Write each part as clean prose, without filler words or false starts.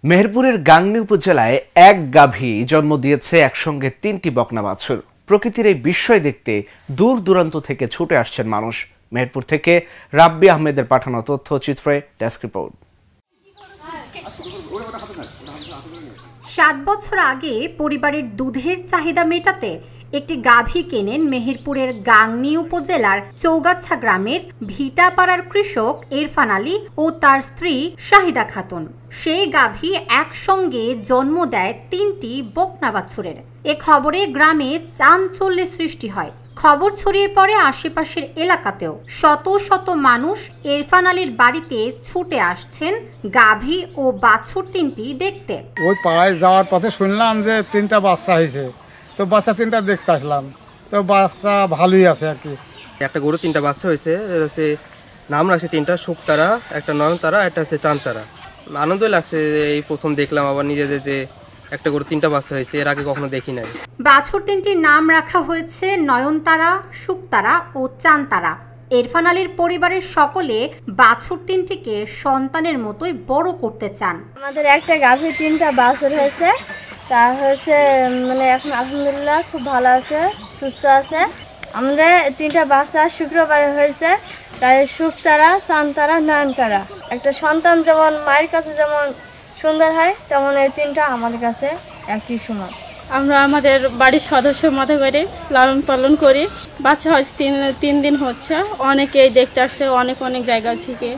মেহেরপুরের গাংনী উপজেলায় এক গাভী জন্ম দিয়েছে একসঙ্গে ৩টি বকনা বাছুর। প্রকৃতির এই বিস্ময় দেখতে দূর দূরান্ত থেকে ছুটে আসছেন মানুষ। মেহেরপুর থেকে রাব্বি আহমেদের পাঠানো তথ্যচিত্রে ডেস্ক রিপোর্ট। ৭ বছর আগে পরিবারের দুধের চাহিদা মেটাতে একটি গাভী কেনেন মেহেরপুরের গাংনী উপজেলার চৌগাছা গ্রামের ভিটাপাড়ার কৃষক ইরফান আলী ও তার স্ত্রী শাহিদা খাতুন। সেই গাভী একসঙ্গে জন্ম দেয় ৩টি বকনা বাছুরের। এ খবরে গ্রামে চাঞ্চল্যের সৃষ্টি হয়। খবর ছড়িয়ে পড়ে আশেপাশের এলাকাতেও। শত শত মানুষ ইরফান আলীর বাড়িতে ছুটে আসছেন গাভী ও বাছুর ৩টি দেখতে। ওই পাড়ায় যাওয়ার পথে শুনলাম যে 3টা বাচ্চা হয়েছে, তো বাচ্চা 3টা দেখতে আসলাম, তো বাচ্চা ভালোই আছে আর কি। একটা গরু 3টা বাচ্চা হয়েছে, হচ্ছে নাম রাখছে 3টা শুকতারা, একটা নয়নতারা, একটা হচ্ছে চাঁদতারা। আনন্দই লাগছে এই প্রথম দেখলাম আবার নিজেদের যে একটা গরু 3টা বাচ্চা হয়েছে, এর আগে কখনো দেখি নাই। বাছুর 3টির নাম রাখা হয়েছে নয়নতারা, শুকতারা ও চাঁদতারা। ইরফান আলীর পরিবারের সকলে বাছুর 3টিকে সন্তানের মতোই বড় করতে চান। আমাদের একটা গাভী 3টা বাছুর হয়েছে, তা হচ্ছে মানে এখন আলহামদুলিল্লাহ খুব ভালো আছে, সুস্থ আছে। আমাদের 3টা বাচ্চা শুক্রবারে হয়েছে, তাই শুকতারা, চাঁদতারা, নয়নতারা। একটা সন্তান যেমন মায়ের কাছে যেমন সুন্দর হয়, তেমন এই 3টা আমাদের কাছে একই সমান। আমরা আমাদের বাড়ির সদস্যের মতো করে লালন পালন করি। বাচ্চা হয়েছে 3 দিন হচ্ছে। অনেকেই দেখতে আসছে অনেক জায়গা থেকে,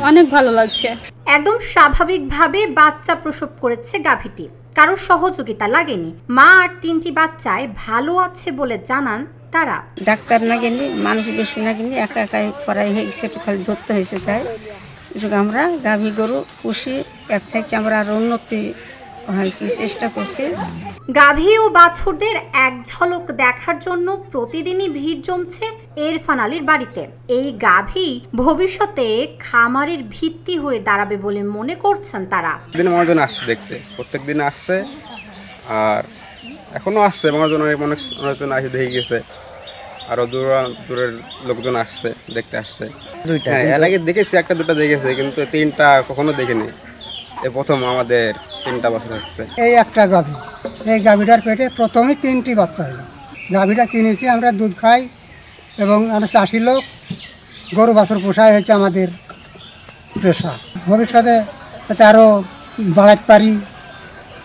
অনেক ভালো লাগছে। একদম স্বাভাবিকভাবে বাচ্চা প্রসব করেছে গাভীটি, কারো সহযোগিতা লাগেনি। মা আর 3টি বাচ্চায় ভালো আছে বলে জানান তারা। ডাক্তার না গেলে, মানুষ বেশি না গেলে একা একাই করাই হয়ে গেছে, একটু খালি ধরতে হয়েছে। তাই আমরা গাভী গরু পুষি, এর থেকে আমরা আরো উন্নতি হয় কি চেষ্টা করছি। গাভী ও বাছুরদের এক ঝলক দেখার জন্য প্রতিদিনই ভিড় জমছে ইরফান আলীর বাড়িতে। এই গাভী ভবিষ্যতে খামারের ভিত্তি হয়ে দাঁড়াবে বলে মনে করছেন তারা। দিন আমার জন্য আসছে দেখতে, প্রত্যেক দিন আসছে, আর এখনো আসছে। আমার জন্য অনেকজন আসে দেখে গেছে, আরো দূরের লোকজন আসছে দেখতে আসছে। 2টা এর আগে দেখেছি, 1টা 2টা দেখেছি, কিন্তু 3টা কখনো দেখিনি। এই প্রথম আমাদের 3টা বাছুর হচ্ছে। এই একটা গাভী, এই গাভীটার পেটে প্রথমেই 3টি বাচ্চা হলো। গাভীটা কিনেছি, আমরা দুধ খাই এবং আমরা চাষি লোক, গরু বাছুর পোষাই হচ্ছে আমাদের পেশা। ভবিষ্যতে যাতে আরও বাড়াতে পারি,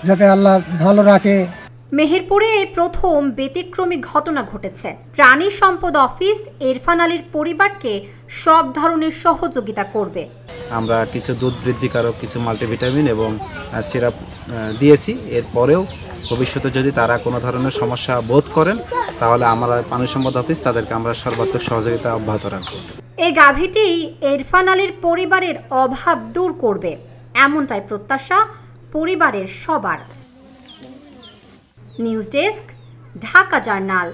যাতে আল্লাহ ভালো রাখে। মেহেরপুরে এই প্রথম ব্যতিক্রমী ঘটনা ঘটেছে। প্রাণী সম্পদ অফিস ইরফান আলীর পরিবারকে সব ধরনের সহযোগিতা করবে। আমরা কিছু দুধ বৃদ্ধিকারক, কিছু মাল্টিভিটামিন এবং সিরাপ দিয়েছি। এরপরেও ভবিষ্যতে যদি তারা কোনো ধরনের সমস্যা বোধ করেন, তাহলে আমরা প্রাণী সম্পদ অফিস তাদেরকে আমরা সর্বাত্মক সহযোগিতা অব্যাহত রাখব। এই গাভীটি ইরফান আলীর পরিবারের অভাব দূর করবে, এমনটাই প্রত্যাশা পরিবারের সবার। News desk, Dhaka journal.